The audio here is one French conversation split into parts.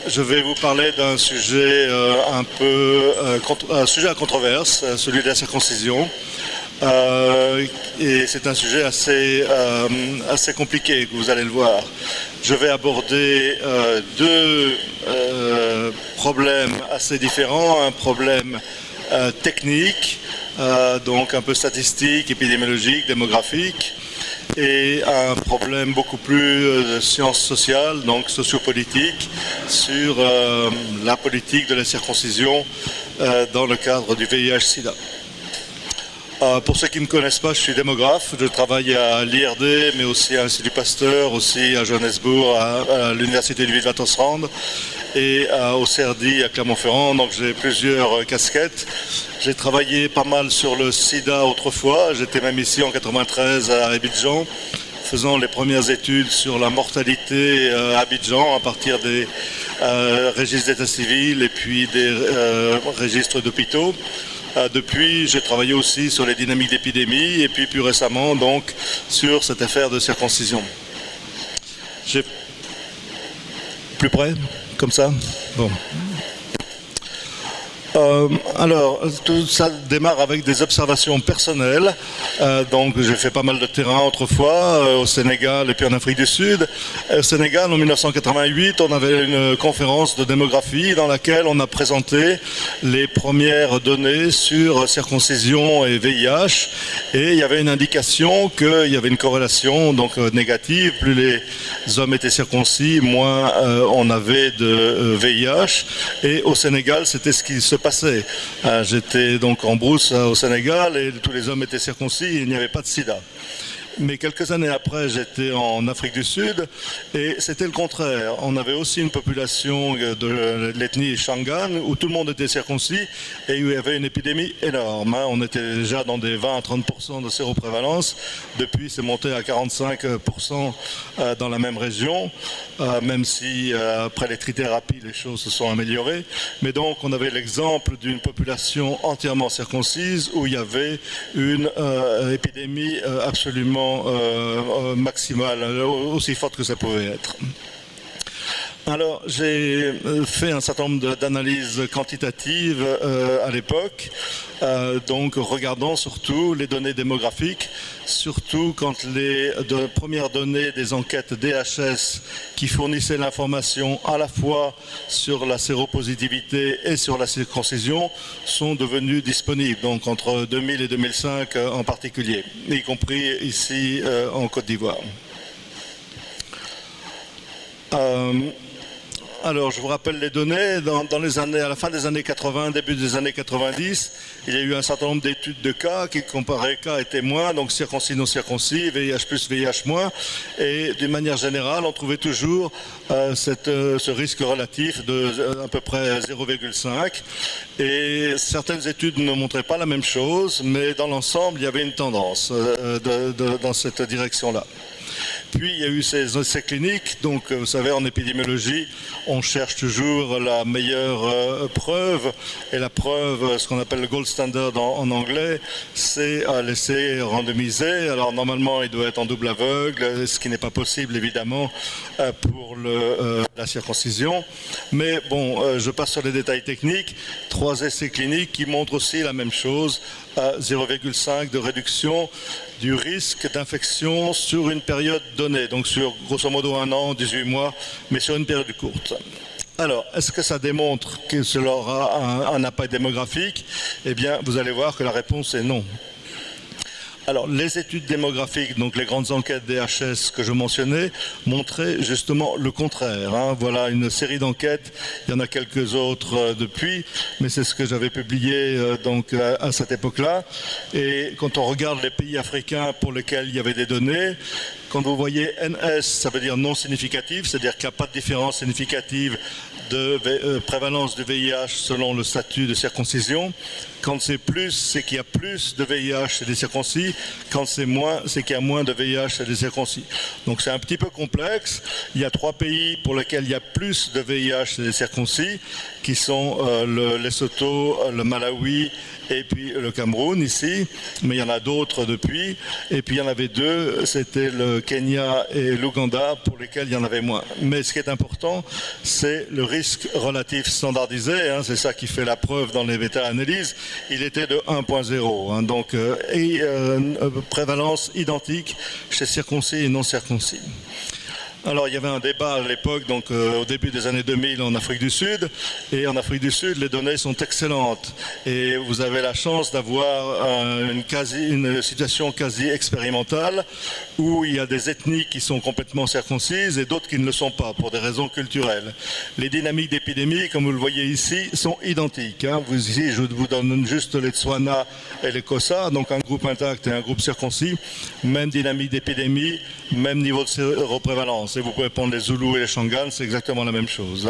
Je vais vous parler d'un sujet un sujet à controverse, celui de la circoncision. Et c'est un sujet assez compliqué, vous allez le voir. Je vais aborder deux problèmes assez différents. Un problème technique, donc un peu statistique, épidémiologique, démographique, et un problème beaucoup plus de sciences sociales, donc sociopolitique, sur la politique de la circoncision dans le cadre du VIH-Sida. Pour ceux qui ne me connaissent pas, je suis démographe. Je travaille à l'IRD, mais aussi à l'Institut Pasteur, aussi à Johannesburg, à l'Université du Witwatersrand et au CERDI à Clermont-Ferrand. Donc j'ai plusieurs casquettes. J'ai travaillé pas mal sur le sida autrefois. J'étais même ici en 93 à Abidjan, faisant les premières études sur la mortalité à Abidjan à partir des registres d'état civil et puis des registres d'hôpitaux. Depuis, j'ai travaillé aussi sur les dynamiques d'épidémie et puis plus récemment donc sur cette affaire de circoncision. Plus près, comme ça. Bon. Alors, tout ça démarre avec des observations personnelles. Donc, j'ai fait pas mal de terrain autrefois, au Sénégal et puis en Afrique du Sud. Au Sénégal, en 1988, on avait une conférence de démographie dans laquelle on a présenté les premières données sur circoncision et VIH. Et il y avait une indication qu'il y avait une corrélation donc négative. Plus les hommes étaient circoncis, moins on avait de VIH. Et au Sénégal, c'était ce qui se passé. J'étais donc en brousse au Sénégal et tous les hommes étaient circoncis et il n'y avait pas de sida. Mais quelques années après, j'étais en Afrique du Sud et c'était le contraire. On avait aussi une population de l'ethnie Shangaan où tout le monde était circoncis et où il y avait une épidémie énorme. On était déjà dans des 20 à 30% de séroprévalence. Depuis, c'est monté à 45% dans la même région, même si après les trithérapies, les choses se sont améliorées. Mais donc, on avait l'exemple d'une population entièrement circoncise où il y avait une épidémie absolument maximale, aussi forte que ça pouvait être. Alors, j'ai fait un certain nombre d'analyses quantitatives à l'époque, donc regardant surtout les données démographiques, surtout quand les premières données des enquêtes DHS qui fournissaient l'information à la fois sur la séropositivité et sur la circoncision sont devenues disponibles, donc entre 2000 et 2005 en particulier, y compris ici en Côte d'Ivoire. Alors, je vous rappelle les données. À la fin des années 80, début des années 90, il y a eu un certain nombre d'études de cas qui comparaient cas et témoins, donc circoncis, non circoncis, VIH plus, VIH moins. Et d'une manière générale, on trouvait toujours ce risque relatif de à peu près 0,5. Et certaines études ne montraient pas la même chose, mais dans l'ensemble, il y avait une tendance dans cette direction-là. Puis il y a eu ces essais cliniques, donc vous savez en épidémiologie on cherche toujours la meilleure preuve, et la preuve, ce qu'on appelle le gold standard en anglais, c'est l'essai randomisé. Alors normalement il doit être en double aveugle, ce qui n'est pas possible évidemment pour la circoncision, mais bon, je passe sur les détails techniques. 3 essais cliniques qui montrent aussi la même chose, à 0,5 de réduction du risque d'infection sur une période donnée, donc sur grosso modo 1 an, 18 mois, mais sur une période courte. Alors, est-ce que ça démontre que cela aura un impact démographique? Eh bien, vous allez voir que la réponse est non. Alors, les études démographiques, donc les grandes enquêtes DHS que je mentionnais, montraient justement le contraire. Voilà une série d'enquêtes, il y en a quelques autres depuis, mais c'est ce que j'avais publié donc à cette époque-là. Et quand on regarde les pays africains pour lesquels il y avait des données, quand vous voyez NS, ça veut dire non significatif, c'est-à-dire qu'il n'y a pas de différence significative de prévalence du VIH selon le statut de circoncision. Quand c'est plus, c'est qu'il y a plus de VIH chez les circoncis. Quand c'est moins, c'est qu'il y a moins de VIH chez les circoncis. Donc c'est un petit peu complexe. Il y a 3 pays pour lesquels il y a plus de VIH chez les circoncis, qui sont le Lesotho, le Malawi et puis le Cameroun ici. Mais il y en a d'autres depuis. Et puis il y en avait 2, c'était le Kenya et l'Ouganda pour lesquels il y en avait moins. Mais ce qui est important, c'est le risque relatif standardisé, hein, c'est ça qui fait la preuve dans les méta-analyses, il était de 1.0, hein, donc prévalence identique chez circoncis et non circoncis. Alors il y avait un débat à l'époque, donc au début des années 2000 en Afrique du Sud, et en Afrique du Sud les données sont excellentes et vous avez la chance d'avoir une situation quasi expérimentale où il y a des ethnies qui sont complètement circoncises et d'autres qui ne le sont pas pour des raisons culturelles. Les dynamiques d'épidémie, comme vous le voyez ici, sont identiques, hein. Ici je vous donne juste les Tswana et les Xhosa, donc un groupe intact et un groupe circoncis, même dynamique d'épidémie, même niveau de séroprévalence. Et vous pouvez prendre les Zoulous et les Shangaan, c'est exactement la même chose.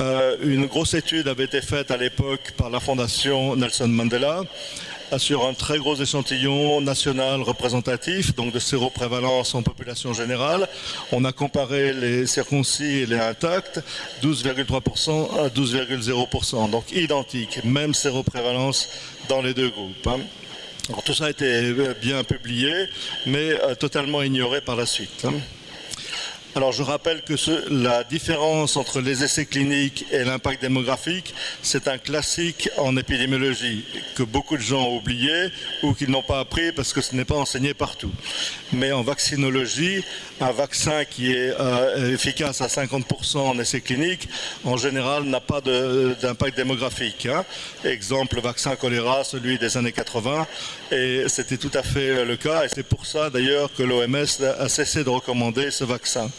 Une grosse étude avait été faite à l'époque par la Fondation Nelson Mandela sur un très gros échantillon national représentatif, donc de séroprévalence en population générale. On a comparé les circoncis et les intacts, 12,3% à 12,0%, donc identique, même séroprévalence dans les deux groupes. Alors, tout ça a été bien publié, mais totalement ignoré par la suite. Alors je rappelle que la différence entre les essais cliniques et l'impact démographique, c'est un classique en épidémiologie que beaucoup de gens ont oublié ou qu'ils n'ont pas appris parce que ce n'est pas enseigné partout. Mais en vaccinologie, un vaccin qui est efficace à 50% en essais cliniques, en général n'a pas d'impact démographique. Hein. Exemple, le vaccin choléra, celui des années 80, et c'était tout à fait le cas, et c'est pour ça d'ailleurs que l'OMS a cessé de recommander ce vaccin.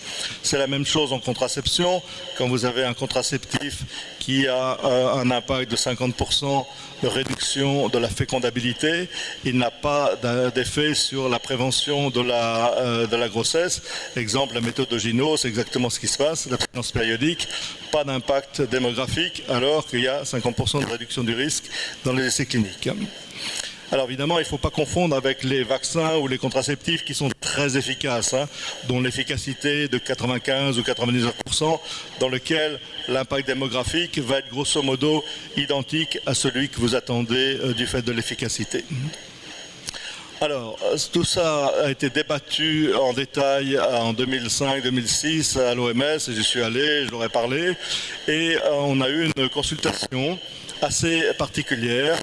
C'est la même chose en contraception. Quand vous avez un contraceptif qui a un impact de 50% de réduction de la fécondabilité, il n'a pas d'effet sur la prévention de la grossesse. Exemple, la méthode de Gino, c'est exactement ce qui se passe, l'abstinence périodique, pas d'impact démographique, alors qu'il y a 50% de réduction du risque dans les essais cliniques. Alors évidemment, il ne faut pas confondre avec les vaccins ou les contraceptifs qui sont très efficaces, hein, dont l'efficacité de 95 ou 99%, dans lequel l'impact démographique va être grosso modo identique à celui que vous attendez du fait de l'efficacité. Alors, tout ça a été débattu en détail en 2005-2006 à l'OMS, j'y suis allé, je leur ai parlé, et on a eu une consultation assez particulière.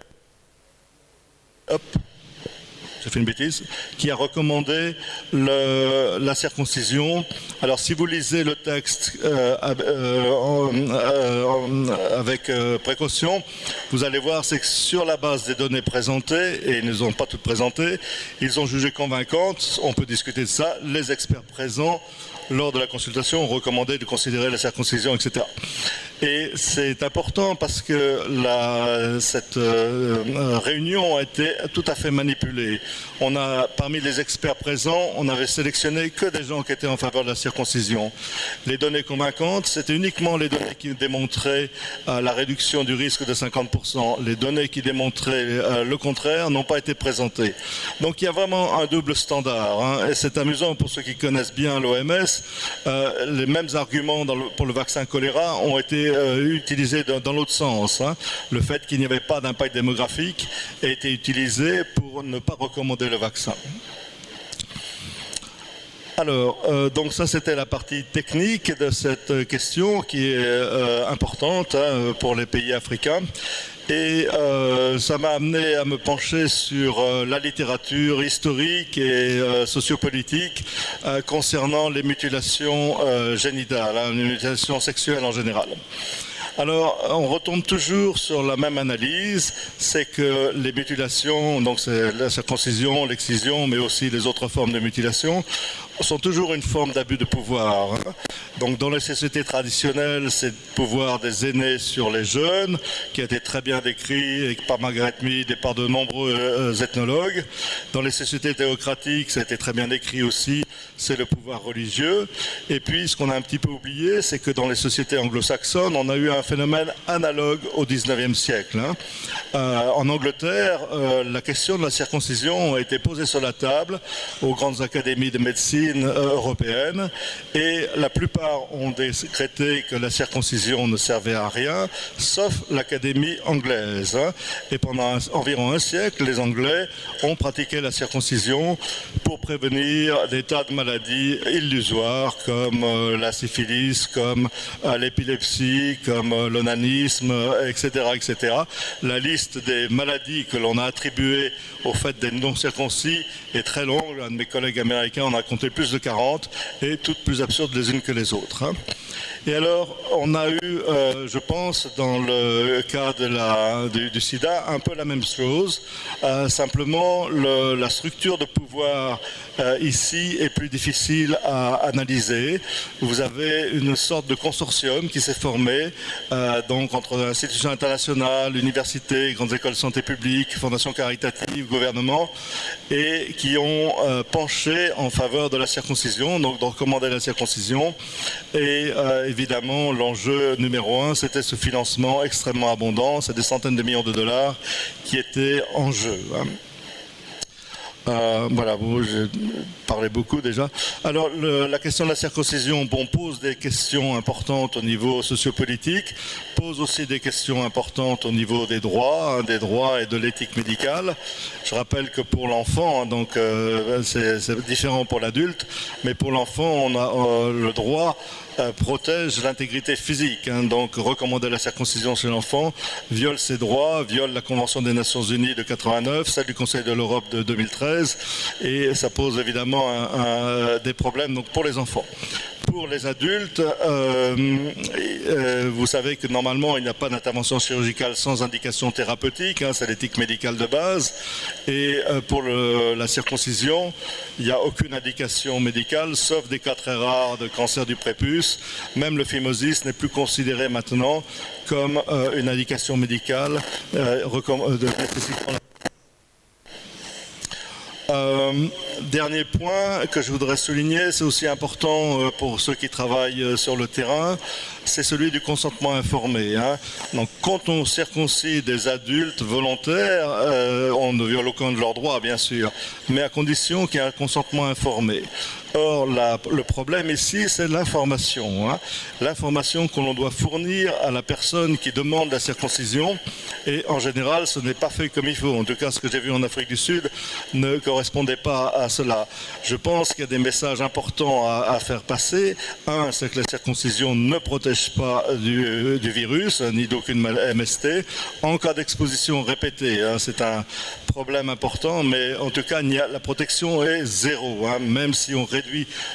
Hop, j'ai fait une bêtise, qui a recommandé la circoncision. Alors si vous lisez le texte avec précaution, vous allez voir c'est que sur la base des données présentées, et ils ne les ont pas toutes présentées, ils ont jugé convaincantes, on peut discuter de ça, les experts présents lors de la consultation ont recommandé de considérer la circoncision, etc. Et c'est important parce que cette réunion a été tout à fait manipulée. On a, parmi les experts présents, on avait sélectionné que des gens qui étaient en faveur de la circoncision. Les données convaincantes, c'était uniquement les données qui démontraient la réduction du risque de 50%. Les données qui démontraient le contraire n'ont pas été présentées. Donc il y a vraiment un double standard. Hein, et c'est amusant pour ceux qui connaissent bien l'OMS. Les mêmes arguments pour le vaccin choléra ont été utilisés dans l'autre sens. Hein. Le fait qu'il n'y avait pas d'impact démographique a été utilisé pour ne pas recommander le vaccin. Alors, donc ça c'était la partie technique de cette question qui est importante hein, pour les pays africains. Et ça m'a amené à me pencher sur la littérature historique et sociopolitique concernant les mutilations génitales, hein, les mutilations sexuelles en général. Alors, on retombe toujours sur la même analyse, c'est que les mutilations, donc c'est la circoncision, l'excision, mais aussi les autres formes de mutilation, sont toujours une forme d'abus de pouvoir. Donc dans les sociétés traditionnelles, c'est le pouvoir des aînés sur les jeunes, qui a été très bien décrit par Margaret Mead et par de nombreux ethnologues. Dans les sociétés théocratiques, ça a été très bien décrit aussi, c'est le pouvoir religieux. Et puis, ce qu'on a un petit peu oublié, c'est que dans les sociétés anglo-saxonnes, on a eu un phénomène analogue au XIXe siècle. En Angleterre, la question de la circoncision a été posée sur la table aux grandes académies de médecine, médecine européenne, et la plupart ont décrété que la circoncision ne servait à rien, sauf l'Académie anglaise. Et pendant environ un siècle, les Anglais ont pratiqué la circoncision pour prévenir des tas de maladies illusoires comme la syphilis, comme l'épilepsie, comme l'onanisme, etc., etc. La liste des maladies que l'on a attribuées au fait des non-circoncis est très longue. Un de mes collègues américains en a compté plus de 40 et toutes plus absurdes les unes que les autres. Et alors, on a eu, je pense, dans le cas du sida, un peu la même chose. Simplement, la structure de pouvoir ici est plus difficile à analyser. Vous avez une sorte de consortium qui s'est formé donc entre institutions internationales, universités, grandes écoles de santé publique, fondations caritatives, gouvernements, et qui ont penché en faveur de la circoncision, donc de recommander la circoncision. Et évidemment, l'enjeu numéro un, c'était ce financement extrêmement abondant, c'est des centaines de millions de dollars qui étaient en jeu. Voilà, j'ai parlé beaucoup déjà. Alors, la question de la circoncision, pose des questions importantes au niveau sociopolitique, pose aussi des questions importantes au niveau des droits et de l'éthique médicale. Je rappelle que pour l'enfant, donc c'est différent pour l'adulte, mais pour l'enfant, on a le droit protège l'intégrité physique. Donc recommander la circoncision chez l'enfant viole ses droits, viole la Convention des Nations Unies de 89, celle du Conseil de l'Europe de 2013, et ça pose évidemment des problèmes donc, pour les enfants. Pour les adultes, vous savez que normalement il n'y a pas d'intervention chirurgicale sans indication thérapeutique, c'est l'éthique médicale de base, et pour la circoncision, il n'y a aucune indication médicale, sauf des cas très rares de cancer du prépuce. Même le phimosis n'est plus considéré maintenant comme une indication médicale nécessitant la... Dernier point que je voudrais souligner, c'est aussi important pour ceux qui travaillent sur le terrain, c'est celui du consentement informé. Donc quand on circoncie des adultes volontaires, on ne viole aucun de leurs droits bien sûr, mais à condition qu'il y ait un consentement informé. Or, le problème ici, c'est l'information. L'information que l'on doit fournir à la personne qui demande la circoncision. Et en général, ce n'est pas fait comme il faut. En tout cas, ce que j'ai vu en Afrique du Sud ne correspondait pas à cela. Je pense qu'il y a des messages importants à faire passer. Un, c'est que la circoncision ne protège pas du virus, ni d'aucune MST. En cas d'exposition répétée, c'est un problème important, mais en tout cas, la protection est zéro. Même si on réduit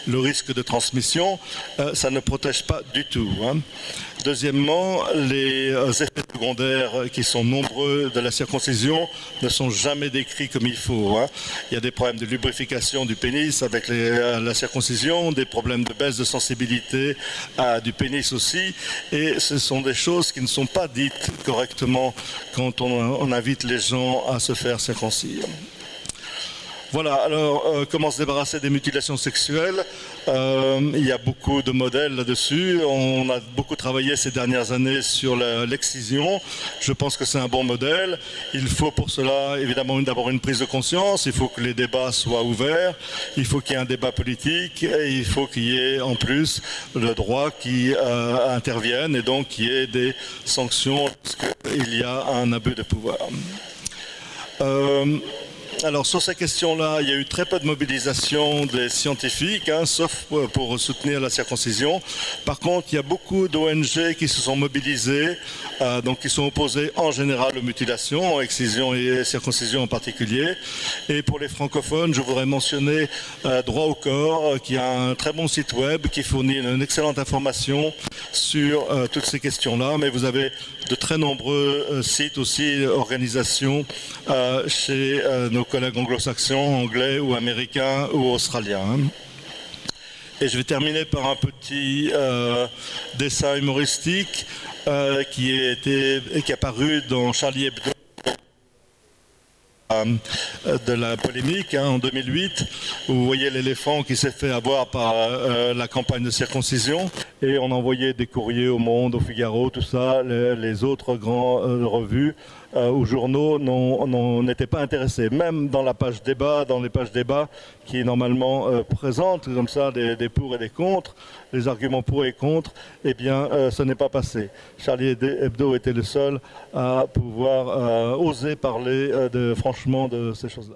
le risque de transmission, ça ne protège pas du tout. Deuxièmement, les effets secondaires qui sont nombreux de la circoncision ne sont jamais décrits comme il faut. Il y a des problèmes de lubrification du pénis avec la circoncision, des problèmes de baisse de sensibilité du pénis aussi, et ce sont des choses qui ne sont pas dites correctement quand on invite les gens à se faire circoncire. Voilà, alors comment se débarrasser des mutilations sexuelles? Il y a beaucoup de modèles là-dessus. On a beaucoup travaillé ces dernières années sur l'excision. Je pense que c'est un bon modèle. Il faut pour cela évidemment d'abord une prise de conscience. Il faut que les débats soient ouverts. Il faut qu'il y ait un débat politique. Et il faut qu'il y ait en plus le droit qui intervienne et donc qu'il y ait des sanctions lorsqu'il y a un abus de pouvoir. Alors sur ces questions-là, il y a eu très peu de mobilisation des scientifiques, sauf pour soutenir la circoncision. Par contre, il y a beaucoup d'ONG qui se sont mobilisées, donc qui sont opposées en général aux mutilations, excision et circoncision en particulier. Et pour les francophones, je voudrais mentionner Droit au corps, qui a un très bon site web, qui fournit une excellente information sur toutes ces questions-là. Mais vous avez de très nombreux sites aussi, organisations chez nos collègues anglo-saxons, anglais ou américains ou australiens. Et je vais terminer par un petit dessin humoristique qui est paru dans Charlie Hebdo de la polémique en 2008, où vous voyez l'éléphant qui s'est fait avoir par la campagne de circoncision, et on envoyait des courriers au Monde, au Figaro, tout ça, les autres grandes revues ou journaux n'étaient pas intéressés. Même dans la page débat, dans les pages débat qui normalement présentent comme ça des pour et des contre, les arguments pour et contre, eh bien ce n'est pas passé. Charlie Hebdo était le seul à pouvoir oser parler franchement de ces choses-là.